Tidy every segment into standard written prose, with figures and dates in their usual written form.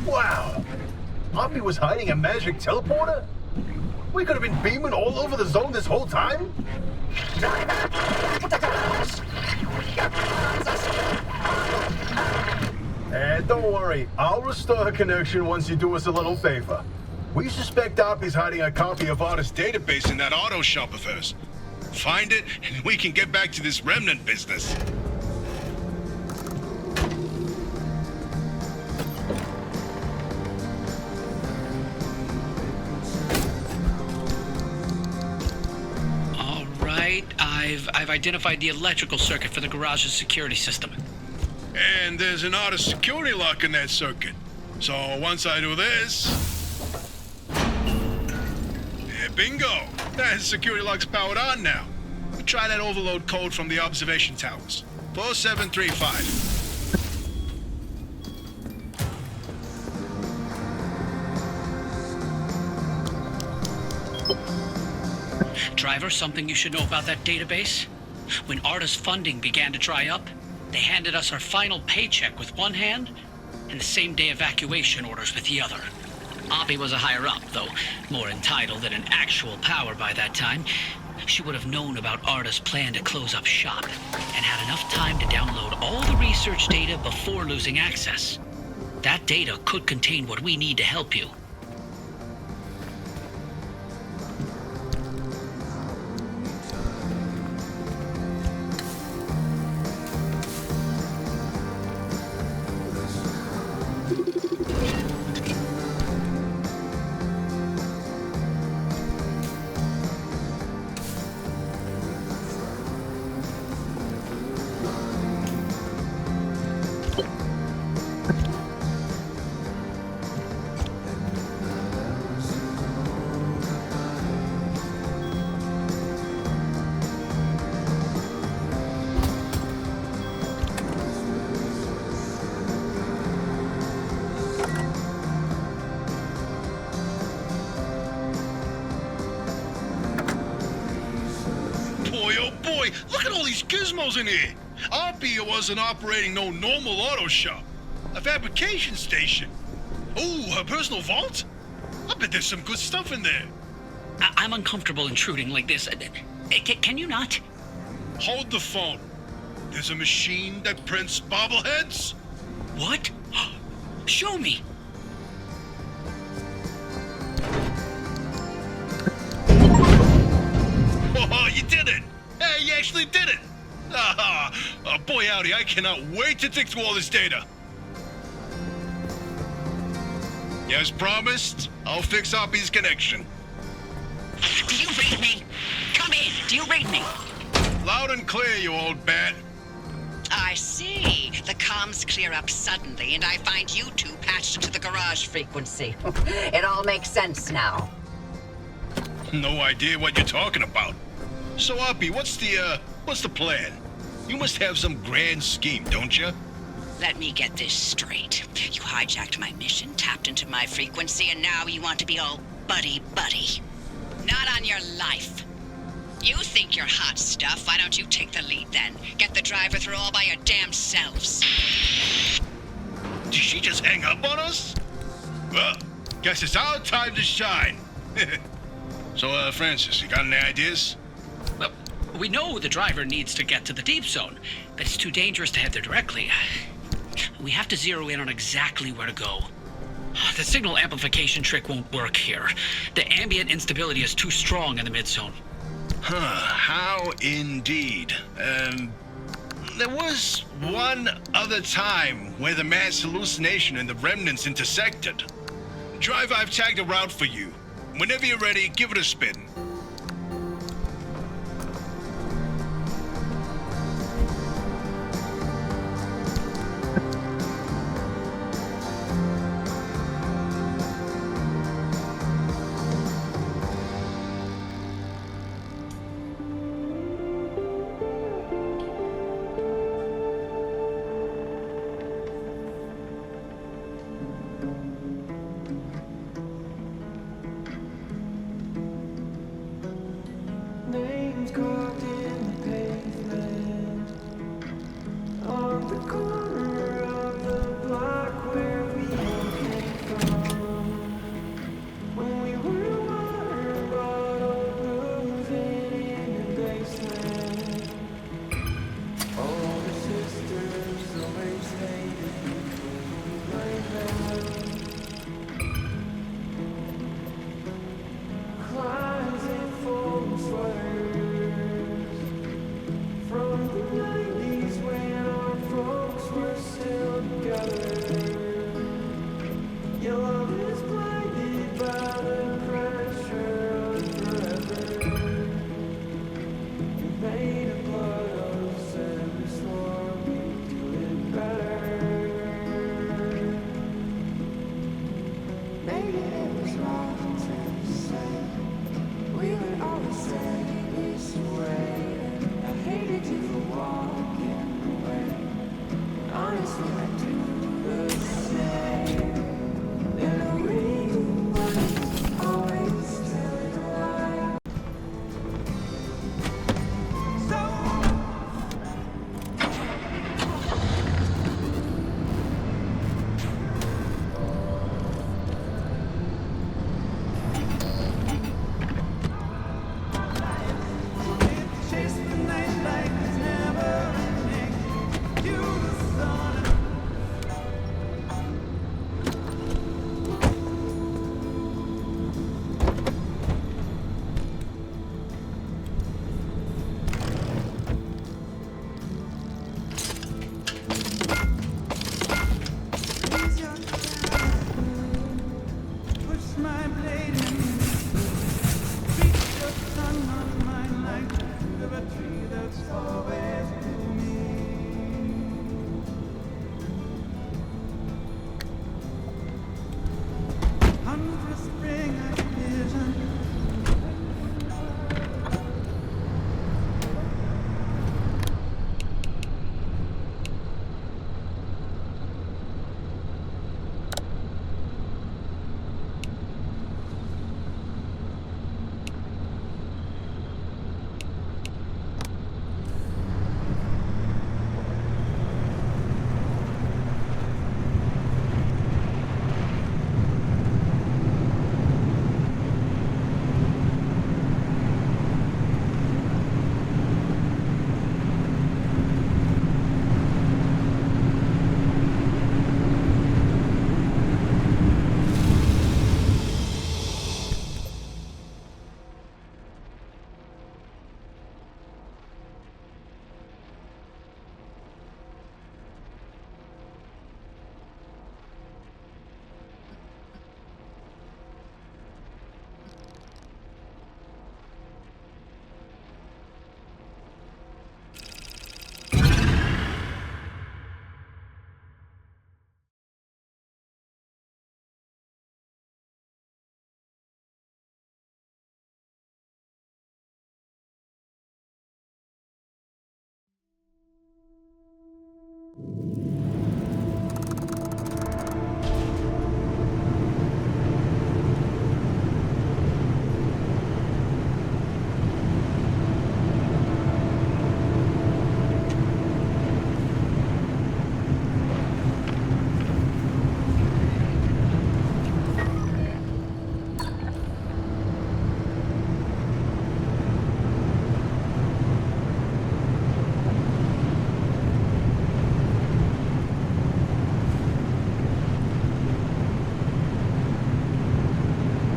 Wow! Oppie was hiding a magic teleporter? We could have been beaming all over the zone this whole time? And don't worry, I'll restore her connection once you do us a little favor. We suspect Oppie's hiding a copy of Artist's database in that auto shop of hers. Find it, and we can get back to this remnant business. All right, I've identified the electrical circuit for the garage's security system. And there's an Artist security lock in that circuit. So once I do this... Yeah, bingo! That security lock's powered on now. Try that overload code from the observation towers. 4735. Driver, something you should know about that database? When Artist funding began to dry up, they handed us our final paycheck with one hand and the same-day evacuation orders with the other. Oppie was a higher-up, though more entitled than an actual power by that time. She would have known about Artist's plan to close up shop and had enough time to download all the research data before losing access. That data could contain what we need to help you. Look at all these gizmos in here. Oppie wasn't operating no normal auto shop. A fabrication station. Oh, her personal vault? I bet there's some good stuff in there. I'm uncomfortable intruding like this. Can you not? Hold the phone. There's a machine that prints bobbleheads? What? Show me. Oh, you did it! Hey, you actually did it! Boy howdy, I cannot wait to dig through all this data. As promised, I'll fix Oppie's connection. Do you read me? Come in, do you read me? Loud and clear, you old bat. I see. The comms clear up suddenly, and I find you two patched to the garage frequency. It all makes sense now. No idea what you're talking about. So, Oppie, what's the plan? You must have some grand scheme, don't you? Let me get this straight. You hijacked my mission, tapped into my frequency, and now you want to be all buddy-buddy. Not on your life. You think you're hot stuff. Why don't you take the lead then? Get the driver through all by your damn selves. Did she just hang up on us? Well, guess it's our time to shine. So, Francis, you got any ideas? Well, we know the driver needs to get to the deep zone, but it's too dangerous to head there directly. We have to zero in on exactly where to go. The signal amplification trick won't work here. The ambient instability is too strong in the mid-zone. How indeed. There was one other time where the mass hallucination and the remnants intersected. Drive, I've tagged a route for you. Whenever you're ready, give it a spin. Maybe it was wrong to say we would always stay this way. I hated you for walking away. Honestly, I do the same. And the reason was always telling a lie. Chase the night like it's never ending. You the sun. Raise your hand, push my blade in. Reach the sun on my night of a tree that's always blooming. Hunt for spring I vision.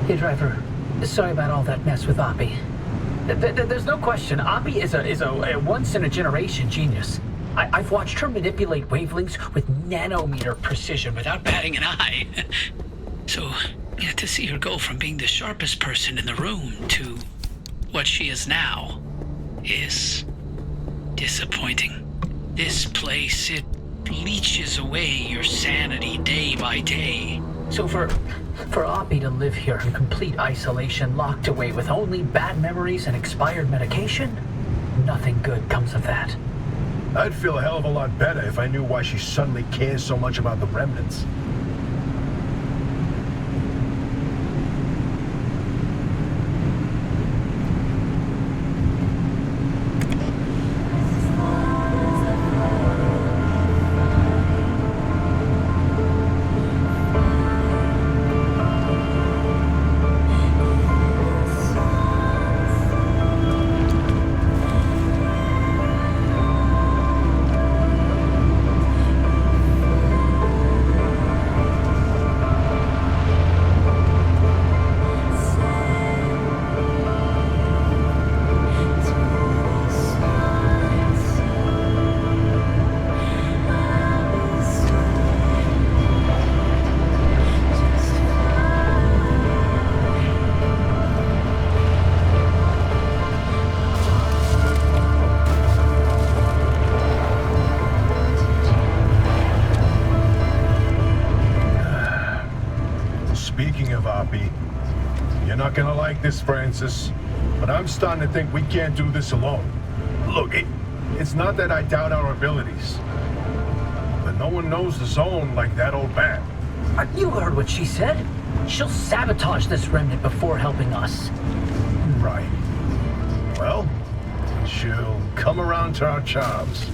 Hey, driver. Sorry about all that mess with Oppie. There's no question. Oppie is a once-in-a-generation genius. I've watched her manipulate wavelengths with nanometer precision without Batting an eye. So, yeah, to see her go from being the sharpest person in the room to what she is now is disappointing. This place, it leeches away your sanity day by day. So for Oppie to live here in complete isolation, locked away with only bad memories and expired medication, nothing good comes of that. I'd feel a hell of a lot better if I knew why she suddenly cares so much about the remnants. Speaking of Oppie, you're not gonna like this, Francis, but I'm starting to think we can't do this alone. Look, it's not that I doubt our abilities, but no one knows the zone like that old bat. You heard what she said. She'll sabotage this remnant before helping us. Right. Well, she'll come around to our charms.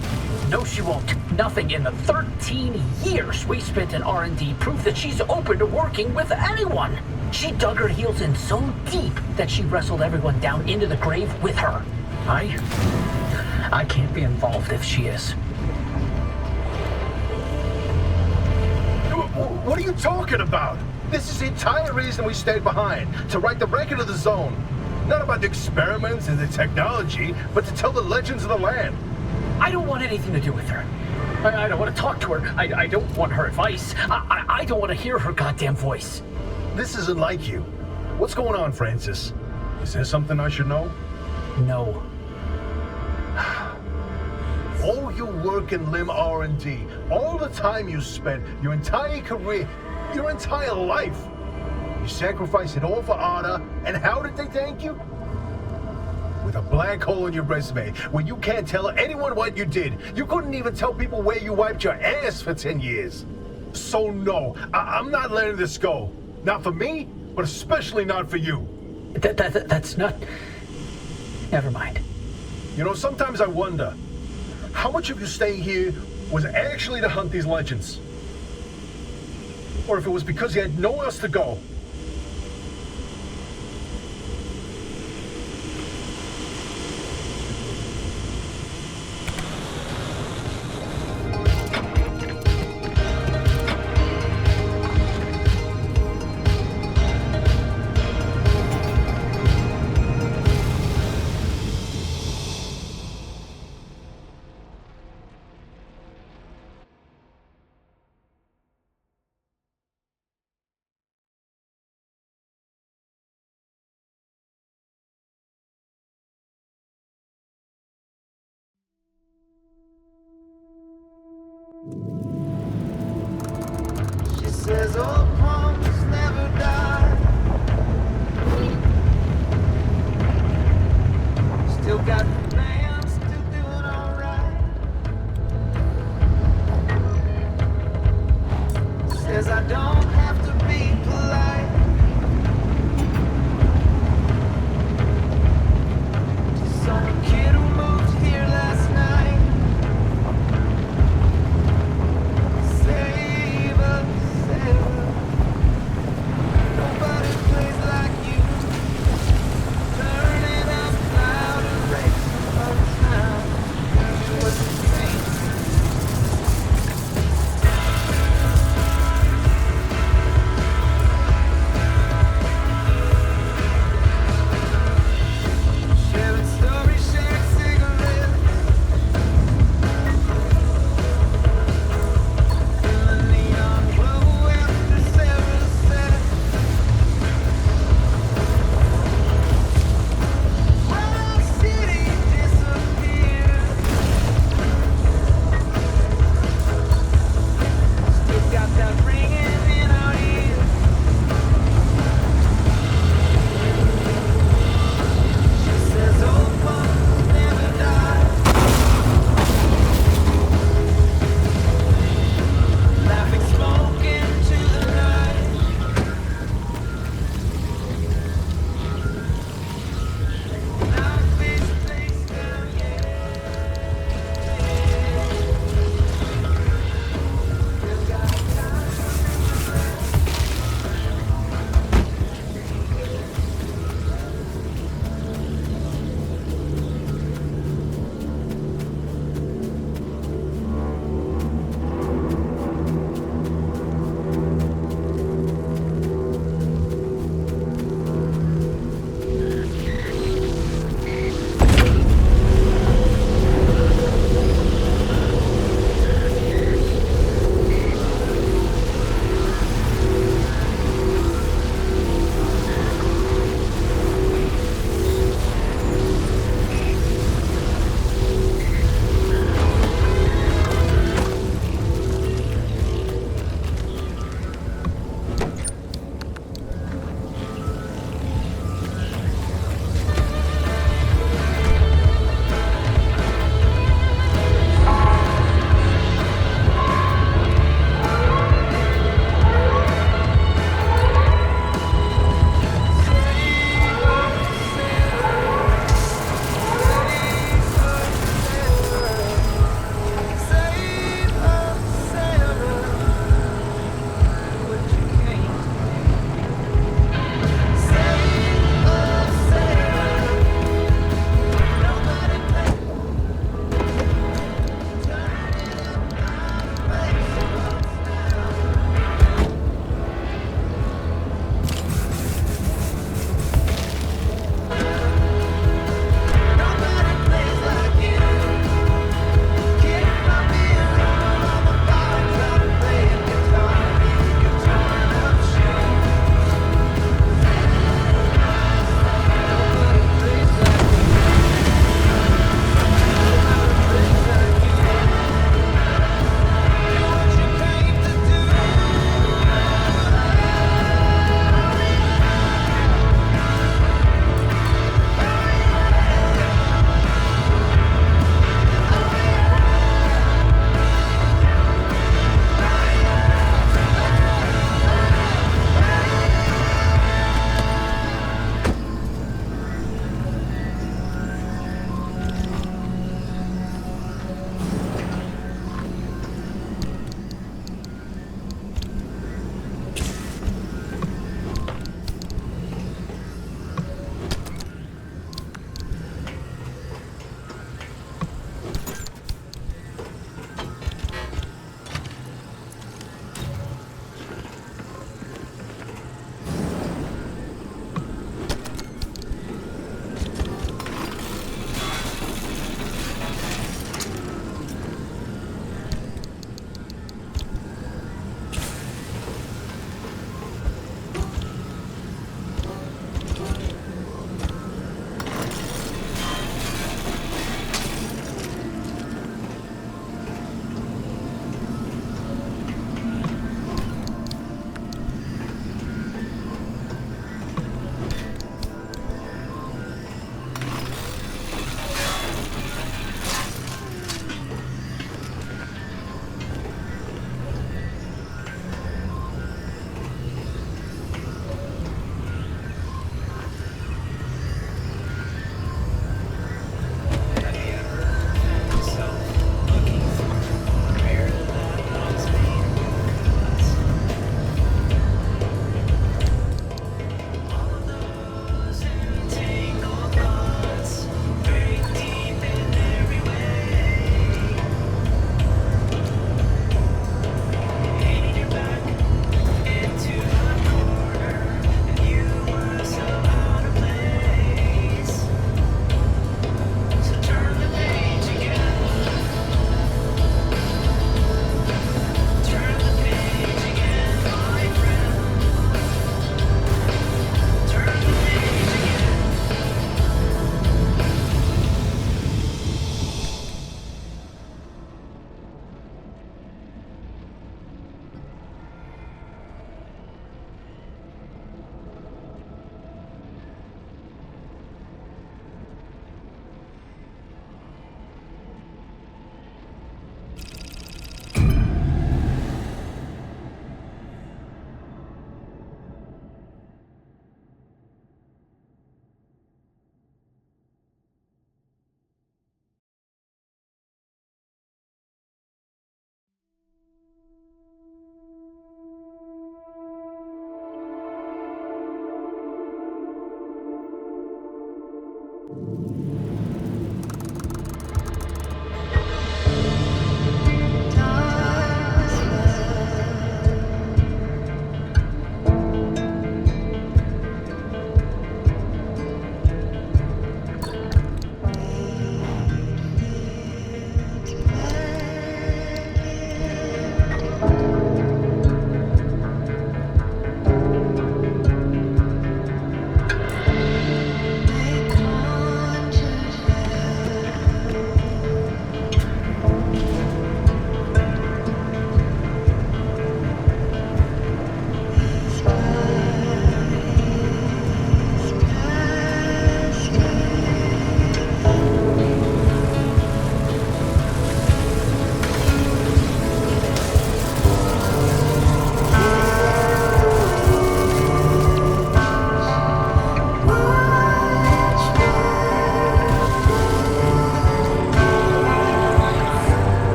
No, she won't. Nothing in the 13 years we spent in R&D proved that she's open to working with anyone. She dug her heels in so deep that she wrestled everyone down into the grave with her. I can't be involved if she is. What are you talking about? This is the entire reason we stayed behind, to write the record of the zone. Not about the experiments and the technology, but to tell the legends of the land. I don't want anything to do with her. I don't want to talk to her. I don't want her advice. I don't want to hear her goddamn voice. This isn't like you. What's going on, Francis? Is there something I should know? No. All your work in LIM R&D, all the time you spent, your entire career, your entire life. You sacrificed it all for Ada, and how did they thank you? With a black hole in your resume, where you can't tell anyone what you did. You couldn't even tell people where you wiped your ass for 10 years. So no, I'm not letting this go. Not for me, but especially not for you. That's not... Never mind. You know, sometimes I wonder, how much of you staying here was actually to hunt these legends? Or if it was because you had nowhere else to go.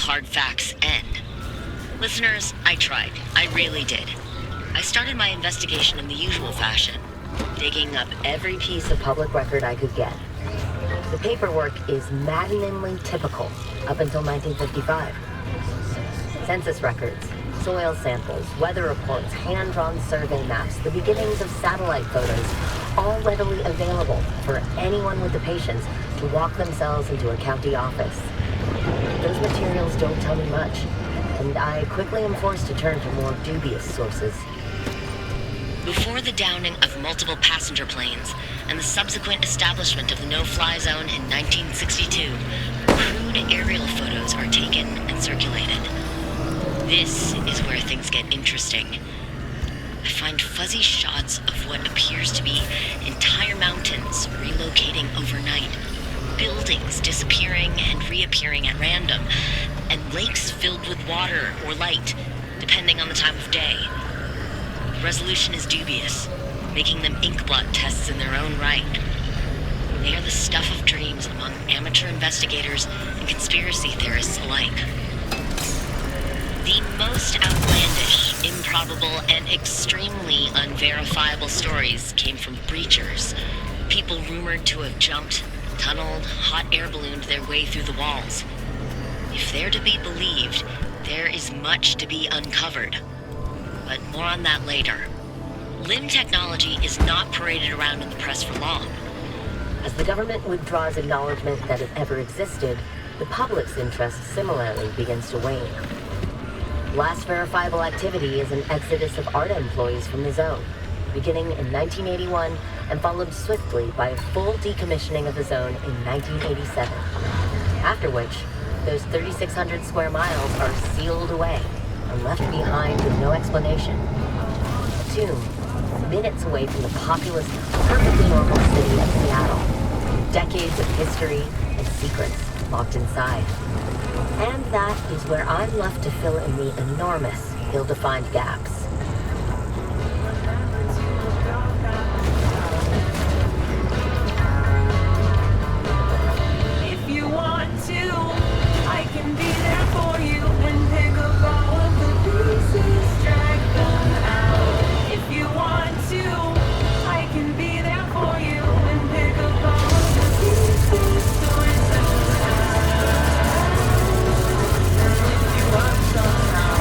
hard facts end. Listeners, I tried. I really did. I started my investigation in the usual fashion, digging up every piece of public record I could get. The paperwork is maddeningly typical up until 1955. Census records, soil samples, weather reports, hand-drawn survey maps, the beginnings of satellite photos, all readily available for anyone with the patience to walk themselves into a county office. Those materials don't tell me much, and I quickly am forced to turn to more dubious sources. Before the downing of multiple passenger planes and the subsequent establishment of the no-fly zone in 1962, crude aerial photos are taken and circulated. This is where things get interesting. I find fuzzy shots of what appears to be entire mountains relocating overnight, buildings disappearing and reappearing at random, and lakes filled with water or light, depending on the time of day. The resolution is dubious, making them inkblot tests in their own right. They are the stuff of dreams among amateur investigators and conspiracy theorists alike. The most outlandish, improbable, and extremely unverifiable stories came from breachers, people rumored to have jumped, tunneled, hot air ballooned their way through the walls. If they're to be believed, there is much to be uncovered. But more on that later. LIM technology is not paraded around in the press for long. As the government withdraws acknowledgement that it ever existed, the public's interest similarly begins to wane. Last verifiable activity is an exodus of ARDA employees from the zone, beginning in 1981 and followed swiftly by a full decommissioning of the zone in 1987. After which, those 3,600 square miles are sealed away and left behind with no explanation. A tomb, minutes away from the populous, perfectly normal city of Seattle, with decades of history and secrets locked inside. And that is where I'm left to fill in the enormous, ill-defined gaps. If you want to, I can be there for you and pick up all of the pieces, drag them out. If you want to, I can be there for you and pick up all of the pieces, sort them out. If you want somehow.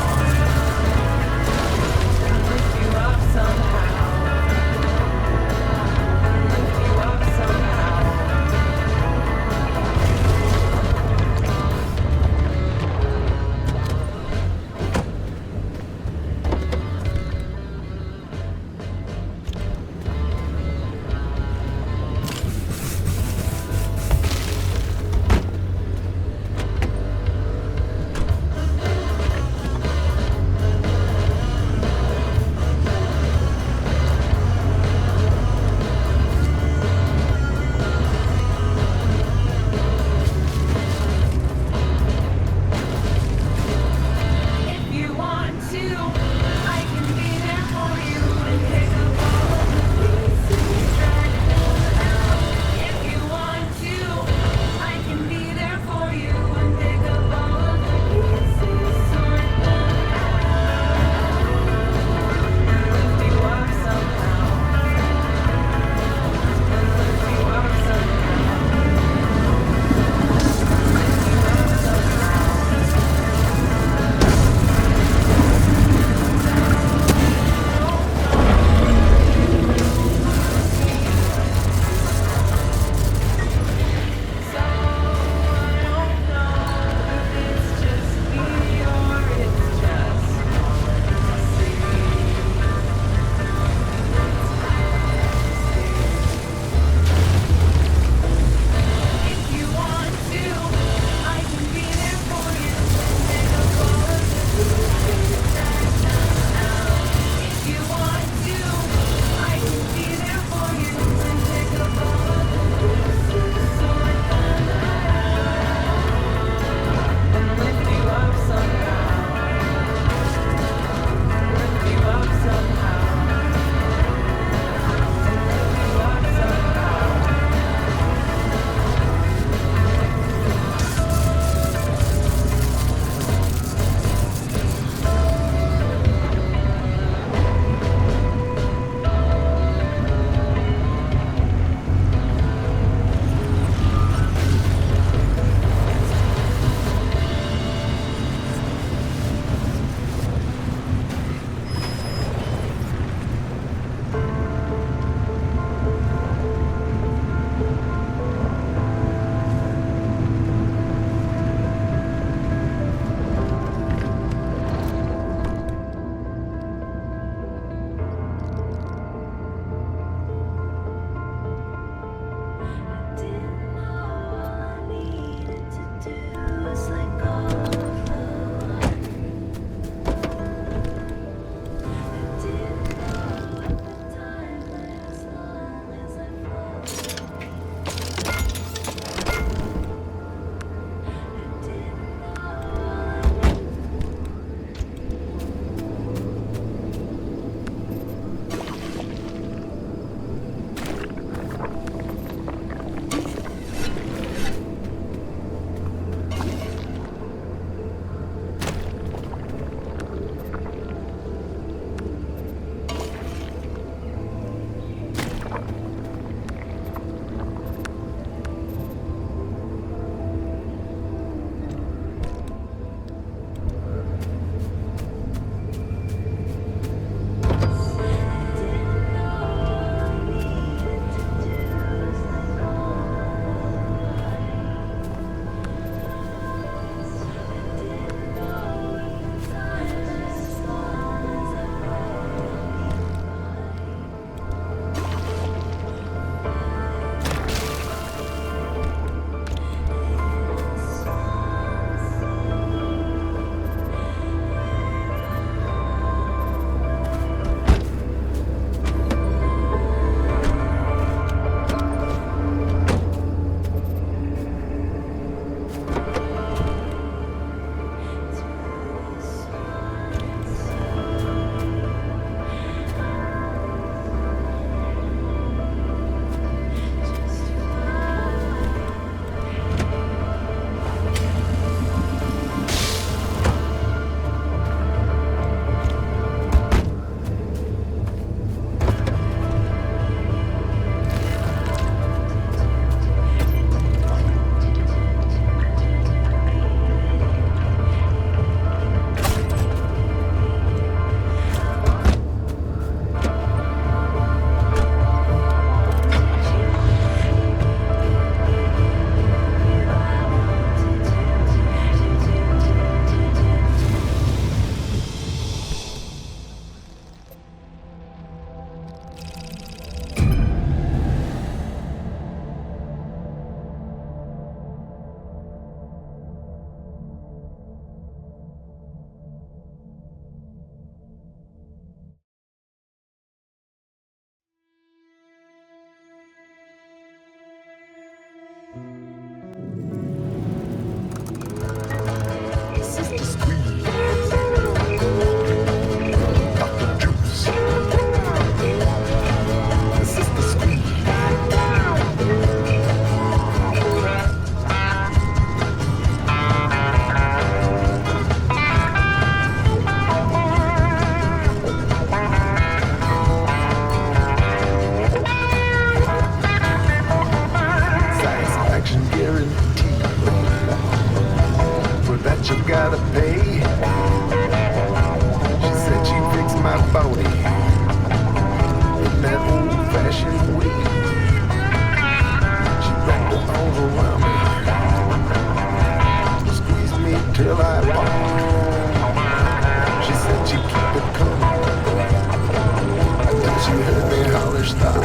style.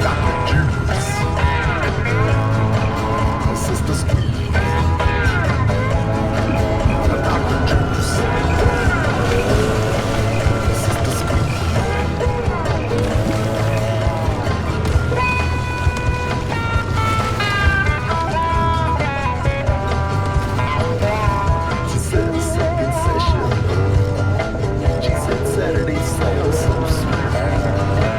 Dr. Juice. Sister Squeeze. Dr. Juice. Sister Squeeze. She said second session. She said Saturday sounds so sweet.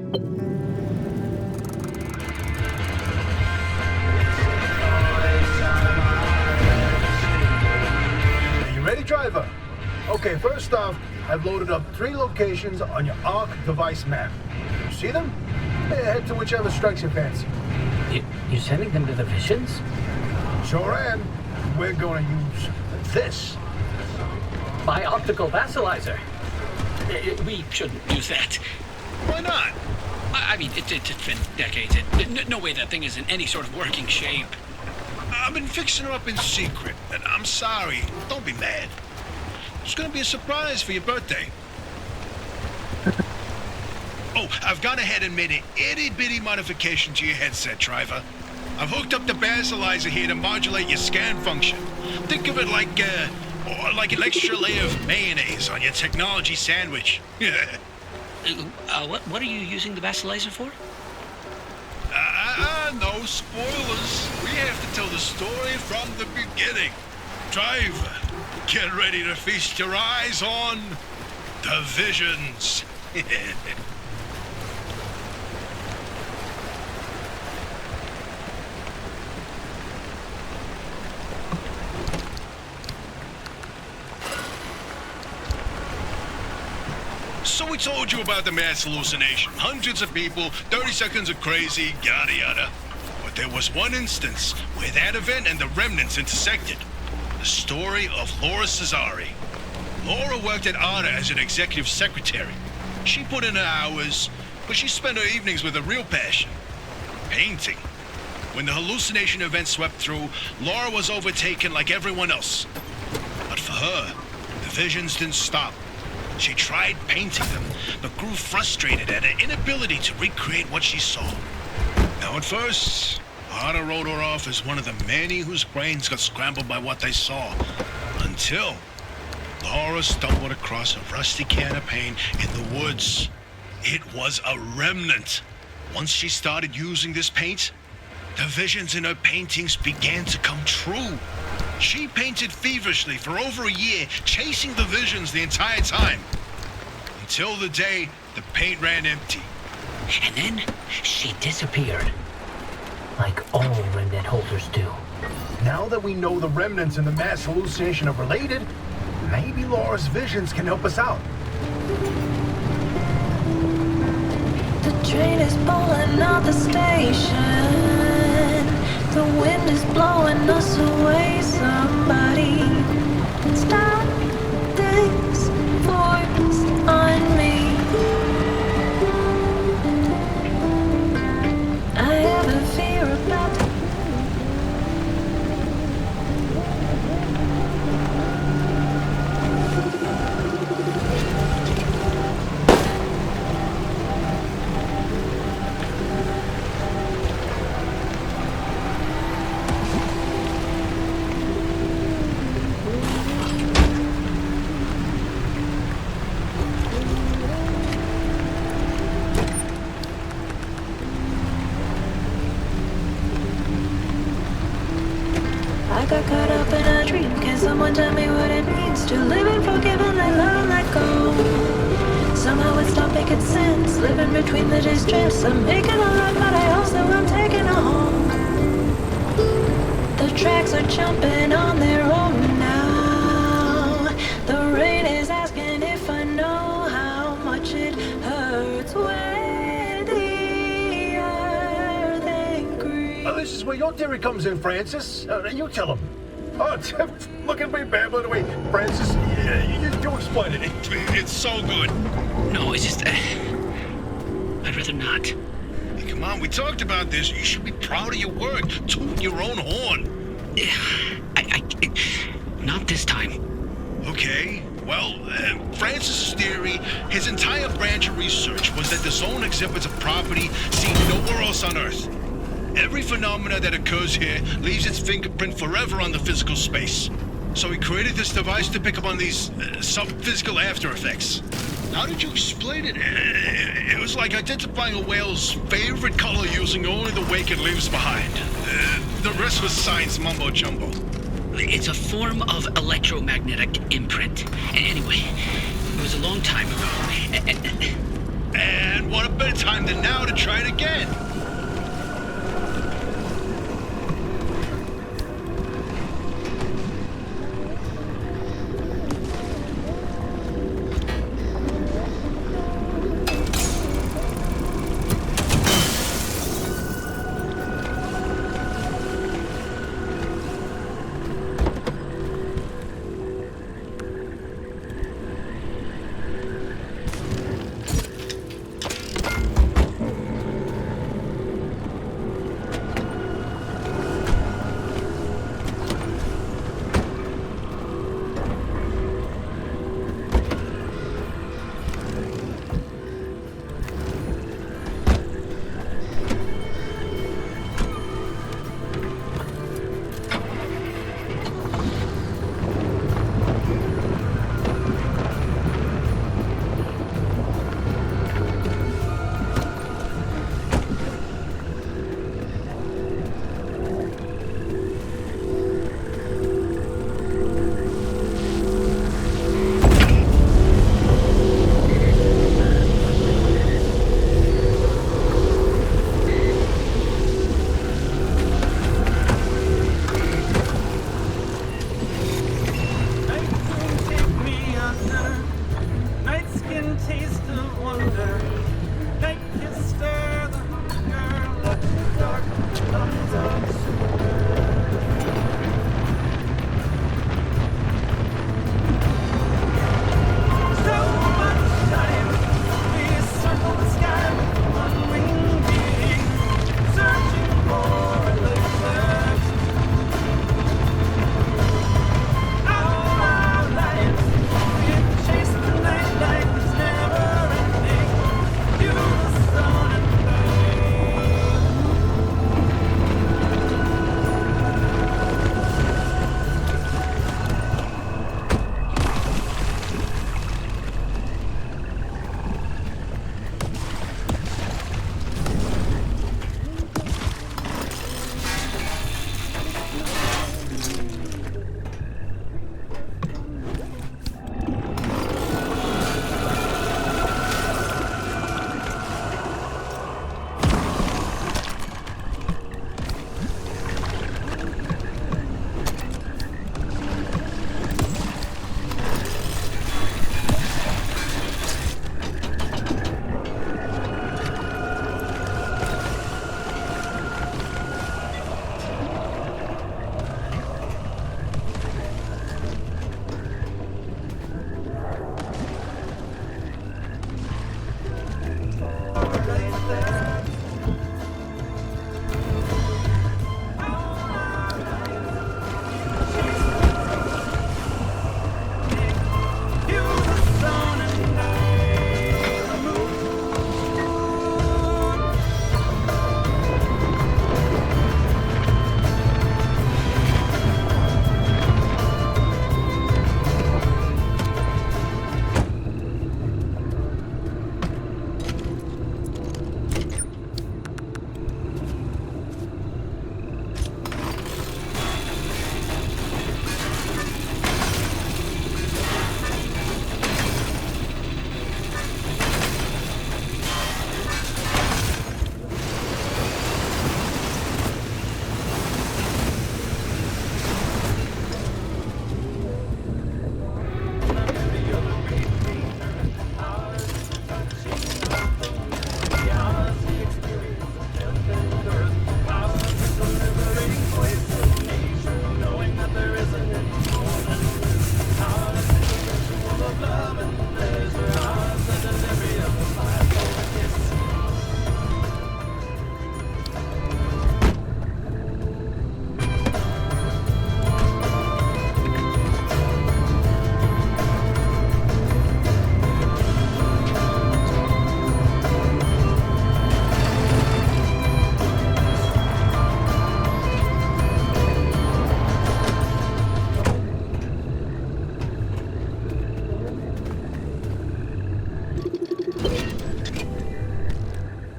Are you ready, driver? Okay, first off, I've loaded up 3 locations on your ARC device map. You see them? Head to whichever strikes your fancy. You sending them to the Visions? Sure am. We're going to use this. My optical vassalizer. We shouldn't use that. Why not? I mean, it's been decades. No way that thing is in any sort of working shape. I've been fixing her up in secret, and I'm sorry. Don't be mad. It's gonna be a surprise for your birthday. Oh, I've gone ahead and made an itty-bitty modification to your headset, driver. I've hooked up the basalizer here to modulate your scan function. Think of it like an extra layer of mayonnaise on your technology sandwich. What are you using the vassalizer for? No spoilers. We have to tell the story from the beginning. Driver, get ready to feast your eyes on the Visions. So we told you about the mass hallucination. Hundreds of people, 30 seconds of crazy, yada yada. But there was one instance where that event and the remnants intersected. The story of Laura Cesari. Laura worked at ARDA as an executive secretary. She put in her hours, but she spent her evenings with a real passion. Painting. When the hallucination event swept through, Laura was overtaken like everyone else. But for her, the visions didn't stop. She tried painting them, but grew frustrated at her inability to recreate what she saw. Now at first, Arda wrote her off as one of the many whose brains got scrambled by what they saw. Until Laura stumbled across a rusty can of paint in the woods. It was a remnant. Once she started using this paint, the visions in her paintings began to come true. She painted feverishly for over a year, chasing the visions the entire time. Until the day the paint ran empty. And then she disappeared. Like all remnant holders do. Now that we know the remnants and the mass hallucination are related, maybe Laura's visions can help us out. The train is pulling out the station. The wind is blowing us away. Somebody stop this force on me. I have a fear about got caught up in a dream. Can someone tell me what it means to live and forgive and let love and let go? Somehow it stopped making sense. Living between the distress. I'm making a lot, but I also am taking a home. The tracks are jumping on their own now. The rain is asking if I know how much it hurts when the earth ain't green. This is where your theory comes in, Francis. You tell him. Oh, look at me babbling away. Francis, you explain it. It's so good. No, it's just... I'd rather not. Hey, come on, we talked about this. You should be proud of your work. Toot your own horn. Not this time. Okay, well, Francis's theory, his entire branch of research was that the zone exhibits a property seen nowhere else on Earth. Every phenomena that occurs here leaves its fingerprint forever on the physical space. So he created this device to pick up on these sub-physical after effects. How did you explain it? It was like identifying a whale's favorite color using only the wake it leaves behind. The rest was science mumbo-jumbo. It's a form of electromagnetic imprint. Anyway, it was a long time ago. And what a better time than now to try it again?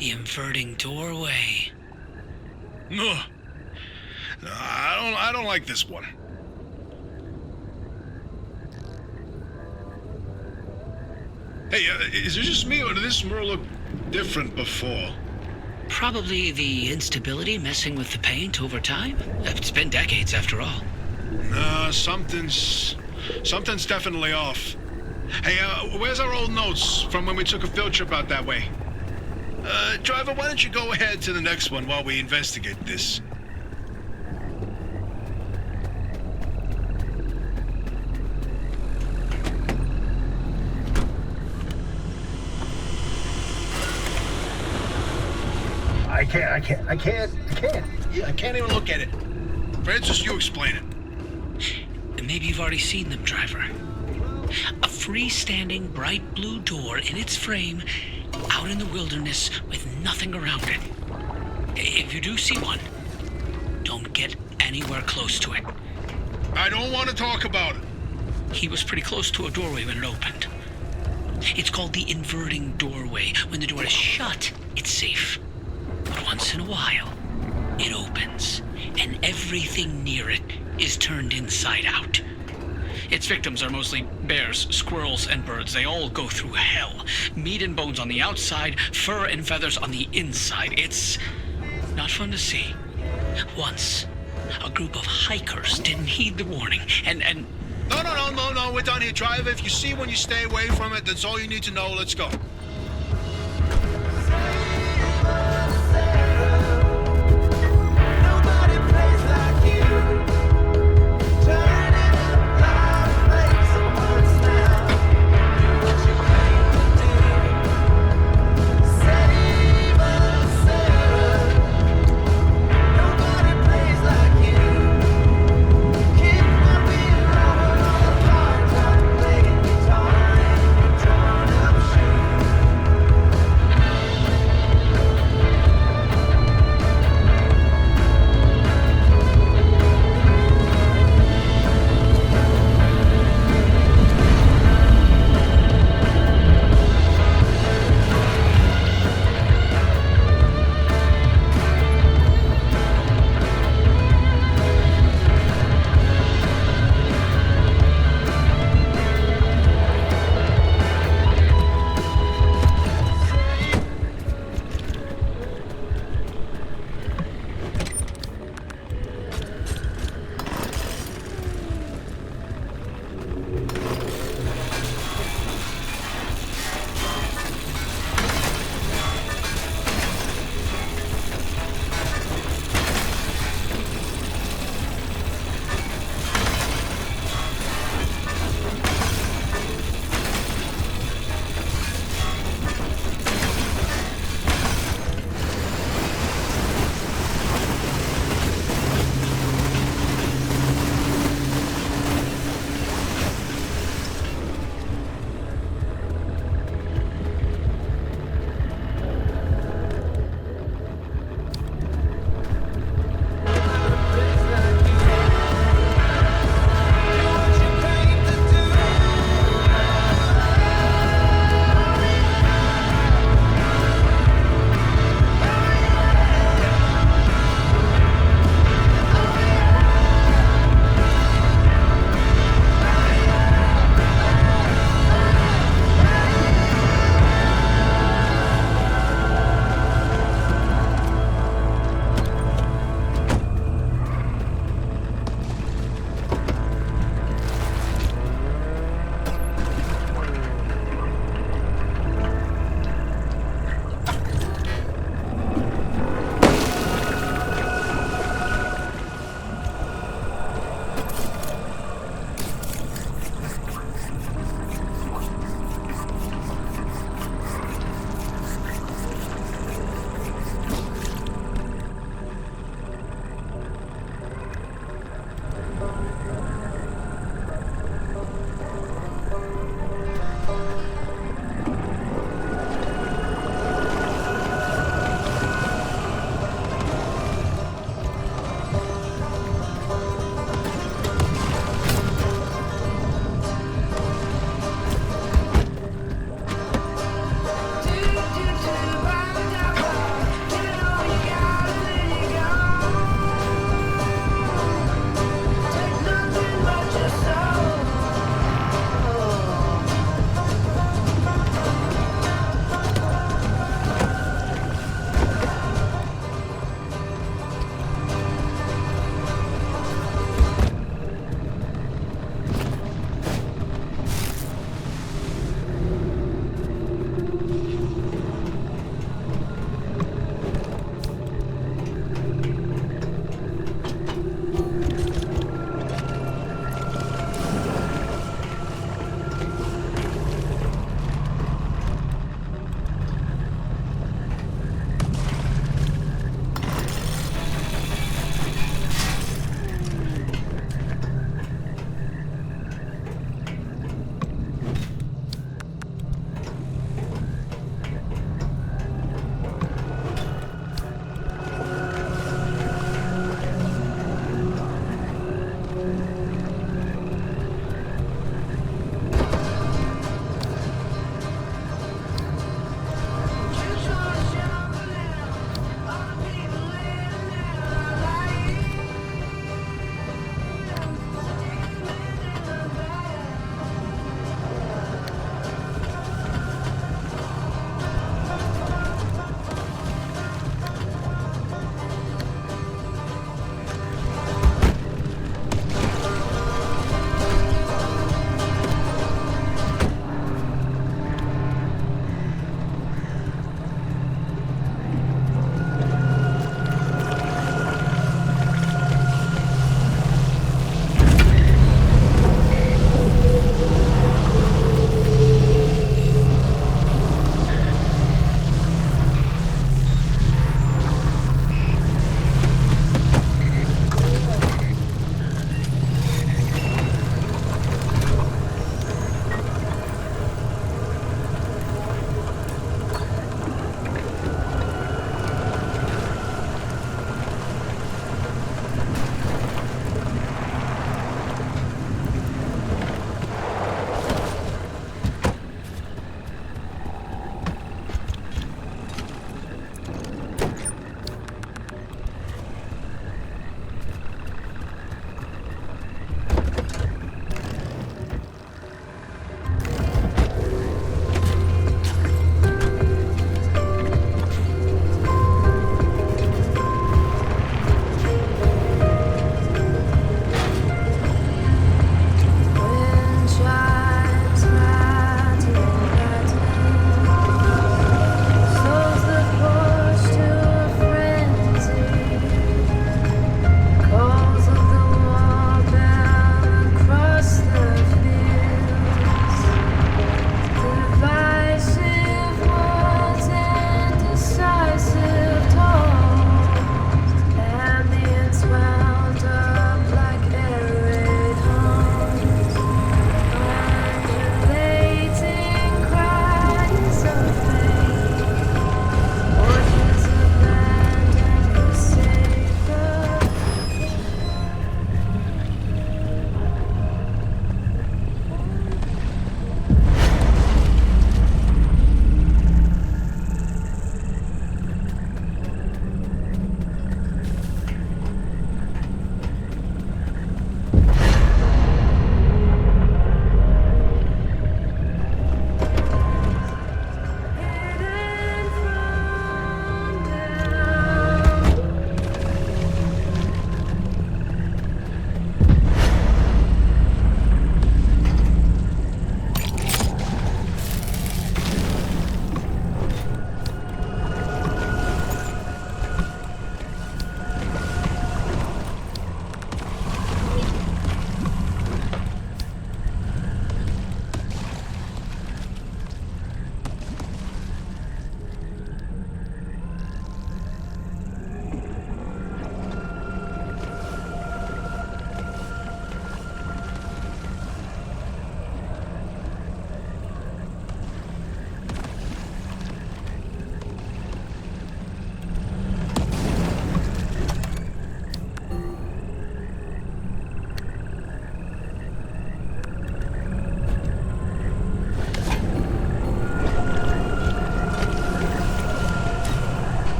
Inverting doorway. Ugh. I don't like this one. Hey, is it just me, or did this mirror look different before? Probably the instability messing with the paint over time. It's been decades after all. Nah, something's definitely off. Hey, where's our old notes from when we took a field trip out that way? Driver, why don't you go ahead to the next one while we investigate this? I can't. Yeah, I can't even look at it. Francis, you explain it. Maybe you've already seen them, driver. A freestanding bright blue door in its frame, out in the wilderness with nothing around it. If you do see one, don't get anywhere close to it. I don't want to talk about it. He was pretty close to a doorway when it opened. It's called the inverting doorway. When the door is shut, it's safe. But once in a while, it opens, and everything near it is turned inside out. Its victims are mostly bears, squirrels, and birds. They all go through hell. Meat and bones on the outside, fur and feathers on the inside. It's not fun to see. Once, a group of hikers didn't heed the warning, and No, we're done here, driver. If you see one, you stay away from it. That's all you need to know. Let's go. Nobody plays like you. Turning up life, make some words now. Do what you came to do. Save us, Sarah. Nobody plays like you. Keep my being over all the cards. I'm playing guitar in your torn up shoes.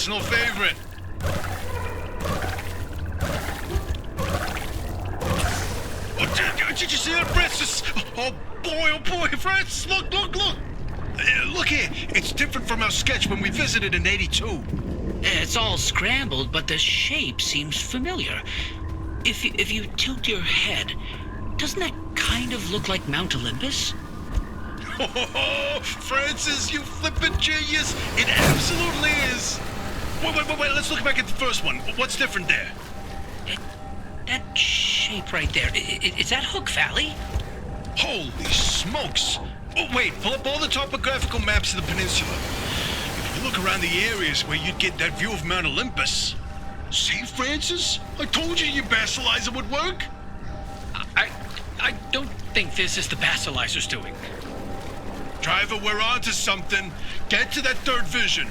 personal favorite. Oh, did you see that, Francis? Oh boy, Francis, look. Look here, it's different from our sketch when we visited in 82. It's all scrambled, but the shape seems familiar. If you tilt your head, doesn't that kind of look like Mount Olympus? Oh, Francis, you flippin' genius! It absolutely is! Wait, let's look back at the first one. What's different there? That shape right there, is that Hook Valley? Holy smokes! Oh, wait, pull up all the topographical maps of the peninsula. If you look around the areas where you'd get that view of Mount Olympus. See, Francis? I told you your basilizer would work. I don't think this is the Basilisers doing. Driver, we're onto something. Get to that third vision.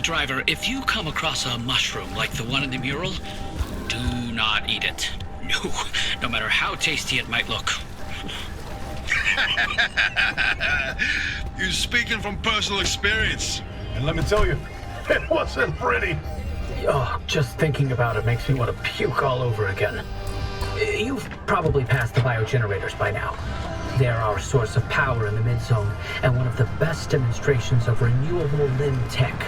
Driver, if you come across a mushroom like the one in the mural, do not eat it. No matter how tasty it might look. You're speaking from personal experience. And let me tell you, it wasn't pretty. Oh, just thinking about it makes me want to puke all over again. You've probably passed the biogenerators by now. They're our source of power in the mid-zone, and one of the best demonstrations of renewable limb tech.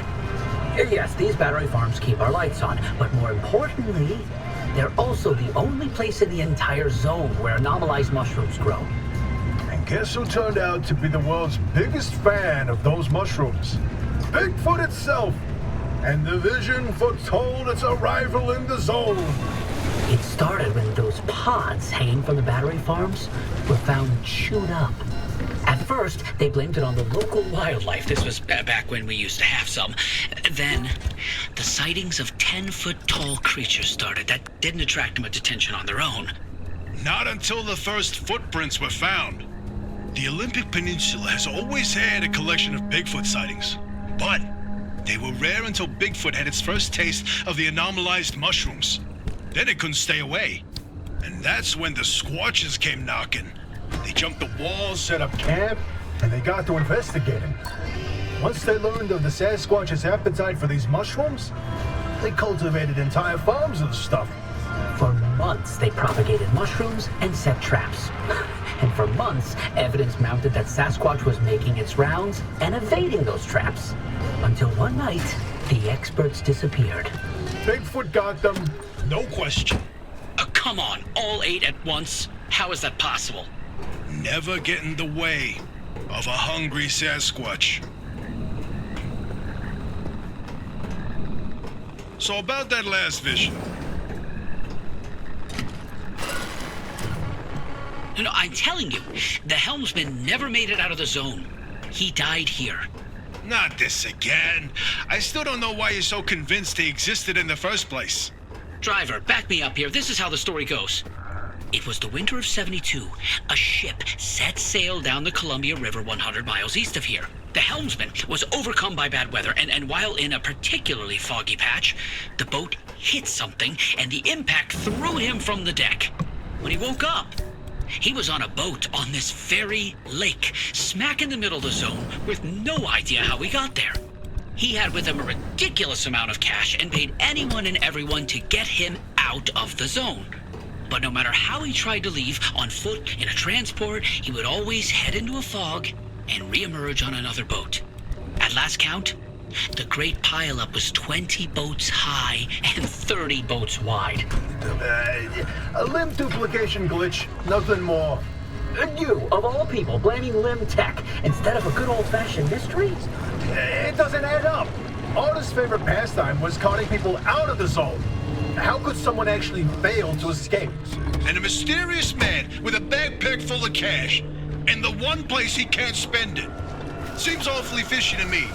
Yes, these battery farms keep our lights on, but more importantly, they're also the only place in the entire zone where anomalized mushrooms grow. And guess who turned out to be the world's biggest fan of those mushrooms? Bigfoot itself! And the vision foretold its arrival in the zone. It started when those pods hanging from the battery farms were found chewed up. At first, they blamed it on the local wildlife. This was back when we used to have some. Then, the sightings of 10-foot-tall creatures started. That didn't attract much attention on their own. Not until the first footprints were found. The Olympic Peninsula has always had a collection of Bigfoot sightings, but they were rare until Bigfoot had its first taste of the anomalized mushrooms. Then it couldn't stay away. And that's when the Squatches came knocking. They jumped the walls, Set up camp, and they got to investigating. Once they learned of the Sasquatch's appetite for these mushrooms, they cultivated entire farms of the stuff. For months, they propagated mushrooms and set traps. And for months, evidence mounted that Sasquatch was making its rounds and evading those traps. Until one night, the experts disappeared. Bigfoot got them. no question. Come on, all 8 at once? How is that possible? Never get in the way of a hungry Sasquatch. So about that last vision. No, I'm telling you, the helmsman never made it out of the zone. He died here. Not this again. I still don't know why you're so convinced he existed in the first place. Driver, back me up here. This is how the story goes. It was the winter of 72. A ship set sail down the Columbia River 100 miles east of here. The helmsman was overcome by bad weather, and while in a particularly foggy patch, the boat hit something, and the impact threw him from the deck. When he woke up, he was on a boat on this very lake, smack in the middle of the zone, with no idea how he got there. He had with him a ridiculous amount of cash and paid anyone and everyone to get him out of the zone. But no matter how he tried to leave, on foot, in a transport, he would always head into a fog and reemerge on another boat. At last count, the great pileup was 20 boats high and 30 boats wide. A limb duplication glitch, nothing more. And you, of all people, blaming Limb Tech instead of a good old-fashioned mystery? It doesn't add up. Arda's favorite pastime was carting people out of the zone. How could someone actually fail to escape? And a mysterious man with a backpack full of cash, and the one place he can't spend it. Seems awfully fishy to me.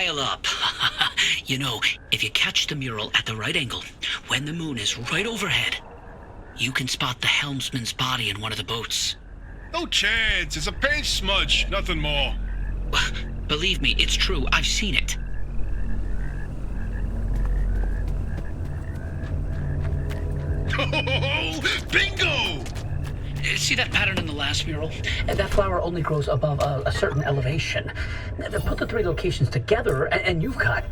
Pile up. You know, if you catch the mural at the right angle, when the moon is right overhead, you can spot the helmsman's body in one of the boats. No chance. It's a paint smudge. Nothing more. Believe me, it's true. I've seen it. Oh, bingo! See that pattern in the last mural? That flower only grows above a certain elevation. Put the three locations together, and you've got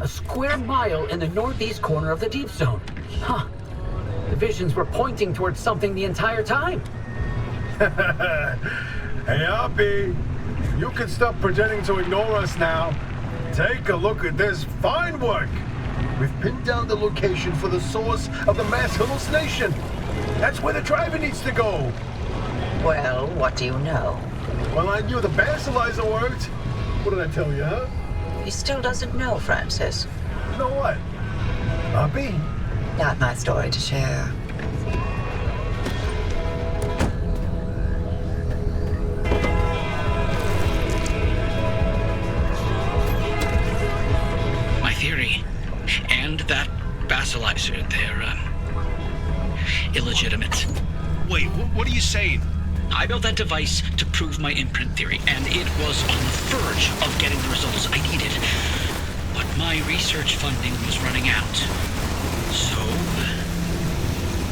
a square mile in the northeast corner of the deep zone. Huh. The visions were pointing towards something the entire time. Hey, Oppie, you can stop pretending to ignore us now. Take a look at this fine work. We've pinned down the location for the source of the mass hallucination. That's where the driver needs to go. Well, what do you know? Well, I knew the basilizer worked. What did I tell you, huh? He still doesn't know, Francis. You know what? Oppie? Not my story to share. My theory, and that basilizer, they're illegitimate. Wait, what are you saying? I built that device to prove my imprint theory, and it was on the verge of getting the results I needed. But my research funding was running out. So,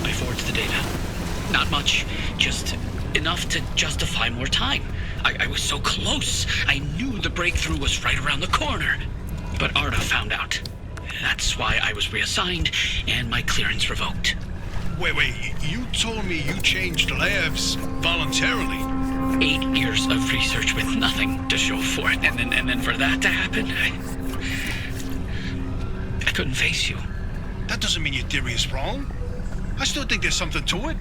I forged the data. Not much, just enough to justify more time. I was so close. I knew the breakthrough was right around the corner. But Arda found out. That's why I was reassigned and my clearance revoked. Wait, you told me you changed labs voluntarily. 8 years of research with nothing to show for it, and then for that to happen, I couldn't face you. That doesn't mean your theory is wrong. I still think there's something to it.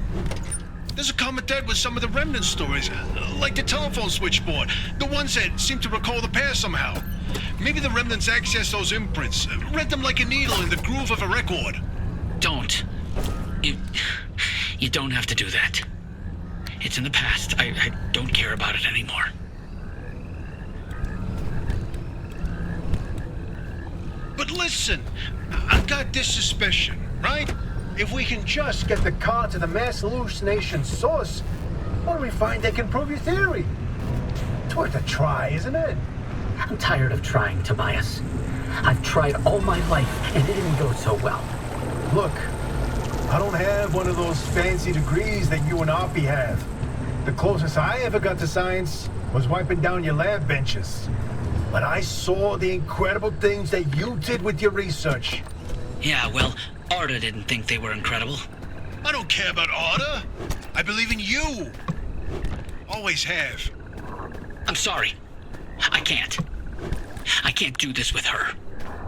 There's a common thread with some of the remnant stories, like the telephone switchboard, the ones that seem to recall the past somehow. Maybe the remnants access those imprints, read them like a needle in the groove of a record. Don't. You don't have to do that. It's in the past. I don't care about it anymore. But listen, I've got this suspicion, right? If we can just get the car to the mass hallucination source, what do we find that can prove your theory? It's worth a try, isn't it? I'm tired of trying, Tobias. I've tried all my life, and it didn't go so well. Look, I don't have one of those fancy degrees that you and Oppie have. The closest I ever got to science was wiping down your lab benches. But I saw the incredible things that you did with your research. Yeah, well, Arda didn't think they were incredible. I don't care about Arda. I believe in you. Always have. I'm sorry. I can't. I can't do this with her.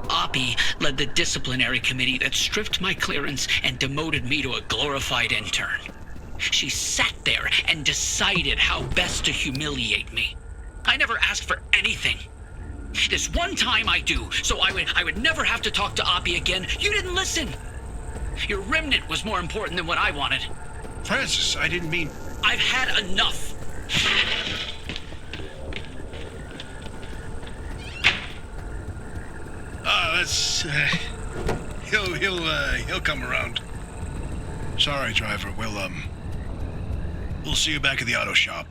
Oppie led the disciplinary committee that stripped my clearance and demoted me to a glorified intern. She sat there and decided how best to humiliate me. I never asked for anything. This one time I do, so I would never have to talk to Oppie again. You didn't listen. Your remnant was more important than what I wanted. Francis, I didn't mean... I've had enough. He'll come around. Sorry, driver. We'll see you back at the auto shop.